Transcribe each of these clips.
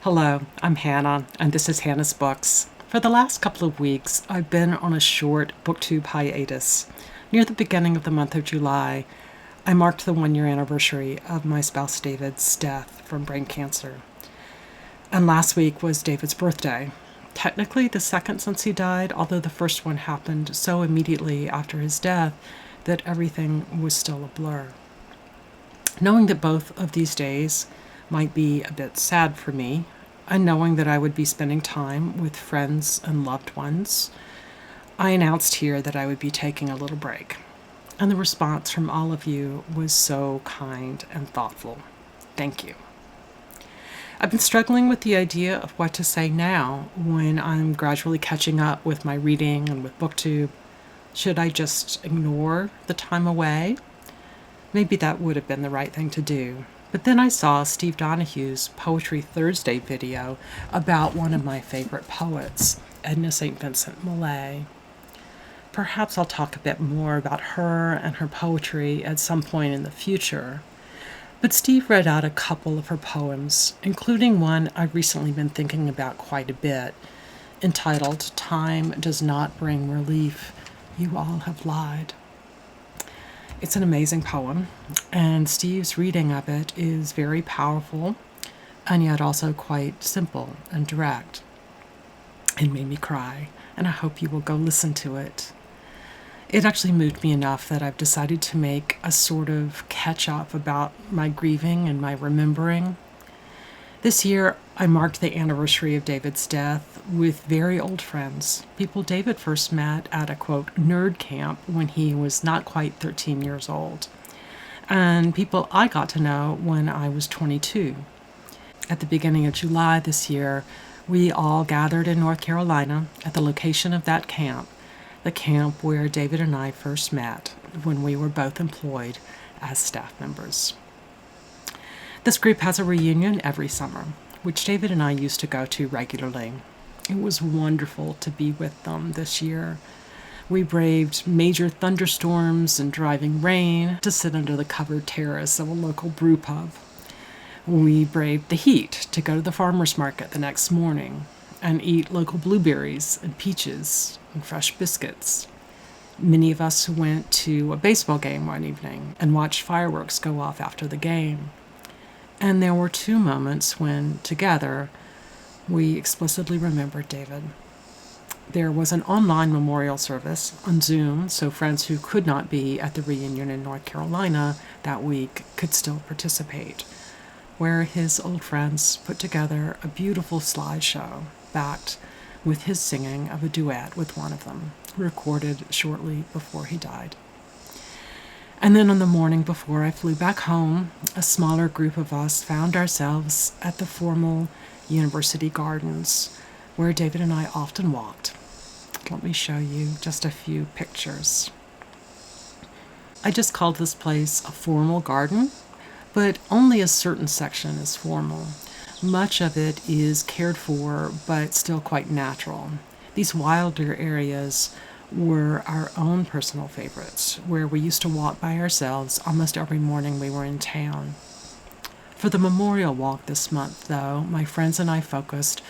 Hello, I'm Hannah, and this is Hannah's Books. For the last couple of weeks, I've been on a short booktube hiatus. Near the beginning of the month of July, I marked the 1-year anniversary of my spouse David's death from brain cancer. And last week was David's birthday. Technically the second since he died, although the first one happened so immediately after his death that everything was still a blur. Knowing that both of these days might be a bit sad for me, and knowing that I would be spending time with friends and loved ones, I announced here that I would be taking a little break. And the response from all of you was so kind and thoughtful. Thank you. I've been struggling with the idea of what to say now when I'm gradually catching up with my reading and with BookTube. Should I just ignore the time away? Maybe that would have been the right thing to do. But then I saw Steve Donahue's Poetry Thursday video about one of my favorite poets, Edna St. Vincent Millay. Perhaps I'll talk a bit more about her and her poetry at some point in the future. But Steve read out a couple of her poems, including one I've recently been thinking about quite a bit, entitled Time Does Not Bring Relief, You All Have Lied. It's an amazing poem, and Steve's reading of it is very powerful and yet also quite simple and direct. It made me cry, and I hope you will go listen to it. It actually moved me enough that I've decided to make a sort of catch-up about my grieving and my remembering. This year, I marked the anniversary of David's death with very old friends, people David first met at a, quote, nerd camp when he was not quite 13 years old, and people I got to know when I was 22. At the beginning of July this year, we all gathered in North Carolina at the location of that camp, the camp where David and I first met when we were both employed as staff members. This group has a reunion every summer, which David and I used to go to regularly. It was wonderful to be with them this year. We braved major thunderstorms and driving rain to sit under the covered terrace of a local brew pub. We braved the heat to go to the farmer's market the next morning and eat local blueberries and peaches and fresh biscuits. Many of us went to a baseball game one evening and watched fireworks go off after the game. And there were 2 moments when, together, we explicitly remembered David. There was an online memorial service on Zoom, so friends who could not be at the reunion in North Carolina that week could still participate, where his old friends put together a beautiful slideshow backed with his singing of a duet with one of them, recorded shortly before he died. And then on the morning before I flew back home, a smaller group of us found ourselves at the formal university gardens where David and I often walked. Let me show you just a few pictures. I just called this place a formal garden, but only a certain section is formal. Much of it is cared for, but still quite natural. These wilder areas were our own personal favorites, where we used to walk by ourselves almost every morning we were in town. For the memorial walk this month, though, my friends and I focused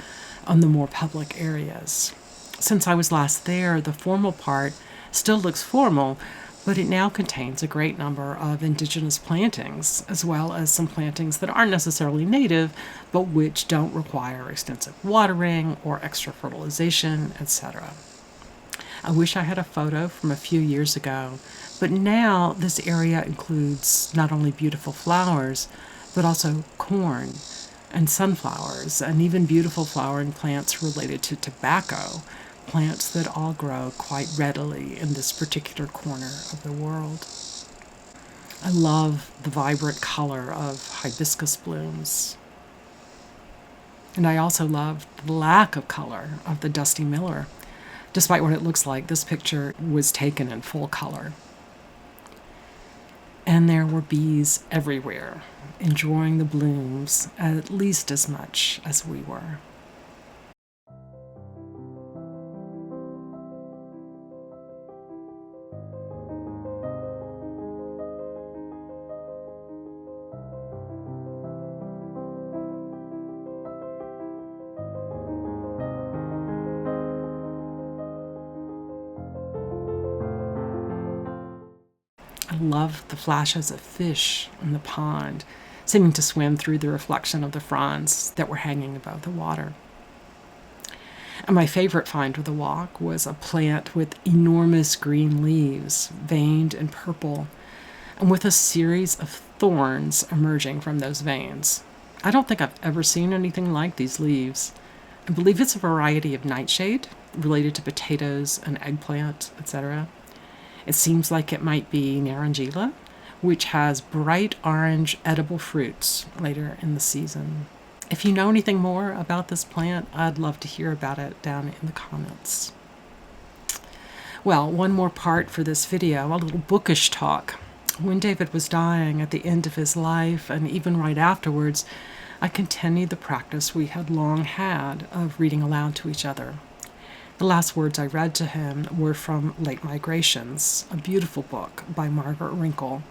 on the more public areas. Since I was last there, the formal part still looks formal, but it now contains a great number of indigenous plantings, as well as some plantings that aren't necessarily native, but which don't require extensive watering or extra fertilization, etc. I wish I had a photo from a few years ago, but now this area includes not only beautiful flowers, but also corn and sunflowers, and even beautiful flowering plants related to tobacco, plants that all grow quite readily in this particular corner of the world. I love the vibrant color of hibiscus blooms. And I also love the lack of color of the dusty miller. Despite what it looks like, this picture was taken in full color. And there were bees everywhere, enjoying the blooms at least as much as we were. love the flashes of fish in the pond, seeming to swim through the reflection of the fronds that were hanging above the water. And my favorite find of the walk was a plant with enormous green leaves, veined in purple, and with a series of thorns emerging from those veins. I don't think I've ever seen anything like these leaves. I believe it's a variety of nightshade related to potatoes and eggplant, etc. It seems like it might be Narangila, which has bright orange edible fruits later in the season. If you know anything more about this plant, I'd love to hear about it down in the comments. Well, one more part for this video, a little bookish talk. When David was dying at the end of his life, and even right afterwards, I continued the practice we had long had of reading aloud to each other. The last words I read to him were from Late Migrations, a beautiful book by Margaret Renkl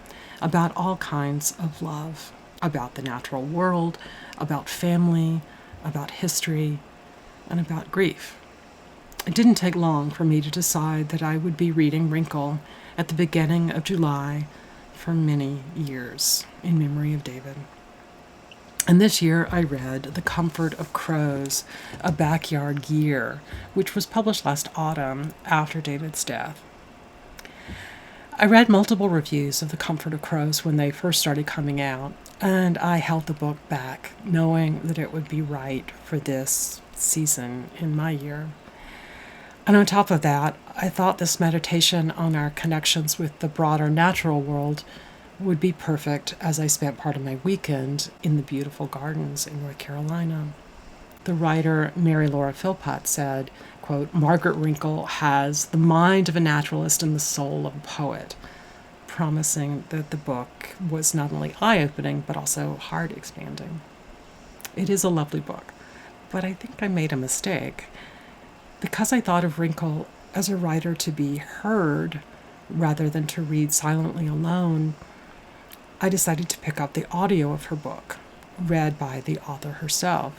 about all kinds of love, about the natural world, about family, about history, and about grief. It didn't take long for me to decide that I would be reading Renkl at the beginning of July for many years in memory of David. And this year I read The Comfort of Crows, a Backyard Year, which was published last autumn after David's death. I read multiple reviews of The Comfort of Crows when they first started coming out, and I held the book back, knowing that it would be right for this season in my year. And on top of that, I thought this meditation on our connections with the broader natural world would be perfect as I spent part of my weekend in the beautiful gardens in North Carolina. The writer Mary Laura Philpott said, quote, "Margaret Renkl has the mind of a naturalist and the soul of a poet," promising that the book was not only eye-opening but also heart-expanding. It is a lovely book, but I think I made a mistake. Because I thought of Renkl as a writer to be heard rather than to read silently alone, I decided to pick up the audio of her book, read by the author herself.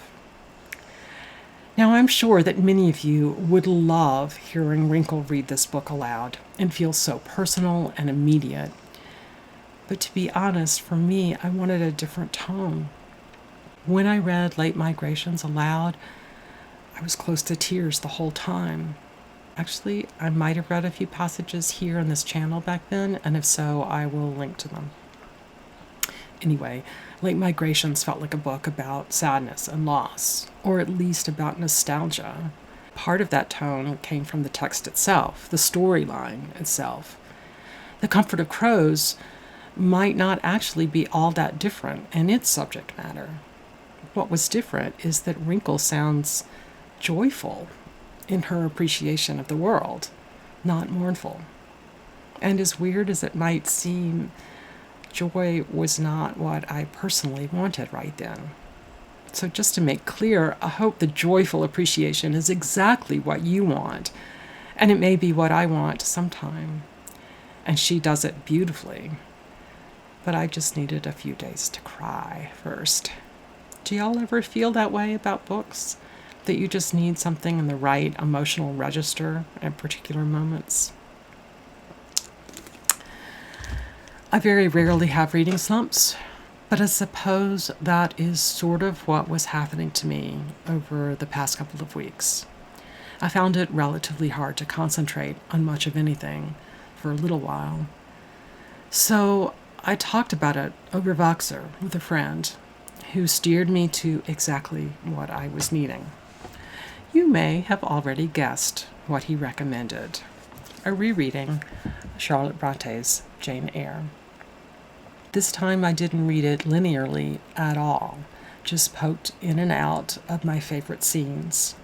Now, I'm sure that many of you would love hearing Renkl read this book aloud and feel so personal and immediate. But to be honest, for me, I wanted a different tone. When I read Late Migrations aloud, I was close to tears the whole time. Actually, I might have read a few passages here on this channel back then, and if so, I will link to them. Anyway, Late Migrations felt like a book about sadness and loss, or at least about nostalgia. Part of that tone came from the text itself, the storyline itself. The Comfort of Crows might not actually be all that different in its subject matter. What was different is that Renkl sounds joyful in her appreciation of the world, not mournful. And as weird as it might seem, joy was not what I personally wanted right then. So just to make clear, I hope the joyful appreciation is exactly what you want, and it may be what I want sometime. And she does it beautifully. But I just needed a few days to cry first. Do y'all ever feel that way about books? That you just need something in the right emotional register at particular moments? I very rarely have reading slumps, but I suppose that is sort of what was happening to me over the past couple of weeks. I found it relatively hard to concentrate on much of anything for a little while. So I talked about it over Voxer with a friend who steered me to exactly what I was needing. You may have already guessed what he recommended: a rereading Charlotte Bronte's Jane Eyre. This time I didn't read it linearly at all, just poked in and out of my favorite scenes.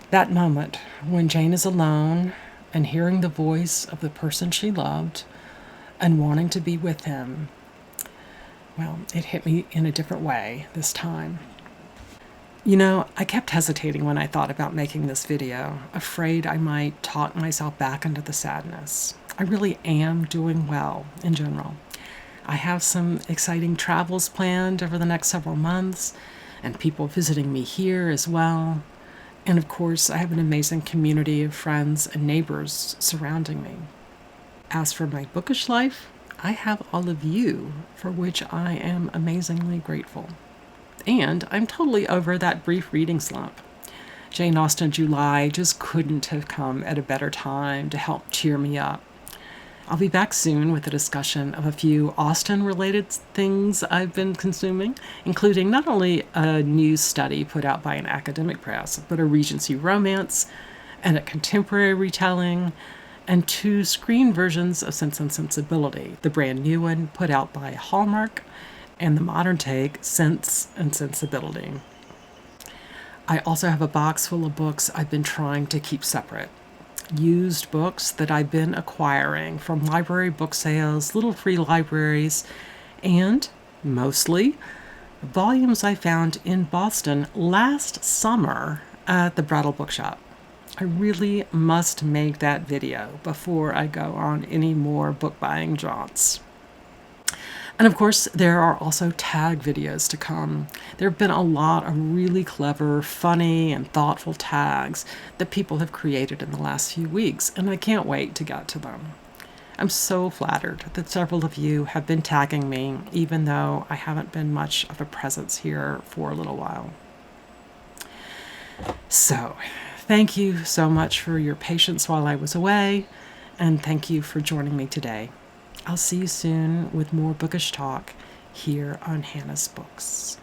That moment when Jane is alone and hearing the voice of the person she loved and wanting to be with him, well, it hit me in a different way this time. You know, I kept hesitating when I thought about making this video, afraid I might talk myself back into the sadness. I really am doing well in general. I have some exciting travels planned over the next several months, and people visiting me here as well. And of course, I have an amazing community of friends and neighbors surrounding me. As for my bookish life, I have all of you, for which I am amazingly grateful. And I'm totally over that brief reading slump. Jane Austen July just couldn't have come at a better time to help cheer me up. I'll be back soon with a discussion of a few Austen-related things I've been consuming, including not only a new study put out by an academic press, but a Regency romance and a contemporary retelling, and 2 screen versions of Sense and Sensibility, the brand new one put out by Hallmark, and the modern take, Sense and Sensibility. I also have a box full of books I've been trying to keep separate. Used books that I've been acquiring from library book sales, little free libraries, and, mostly, volumes I found in Boston last summer at the Brattle Bookshop. I really must make that video before I go on any more book buying jaunts. And of course, there are also tag videos to come. There have been a lot of really clever, funny, and thoughtful tags that people have created in the last few weeks, and I can't wait to get to them. I'm so flattered that several of you have been tagging me, even though I haven't been much of a presence here for a little while. So, thank you so much for your patience while I was away, and thank you for joining me today. I'll see you soon with more bookish talk here on Hannah's Books.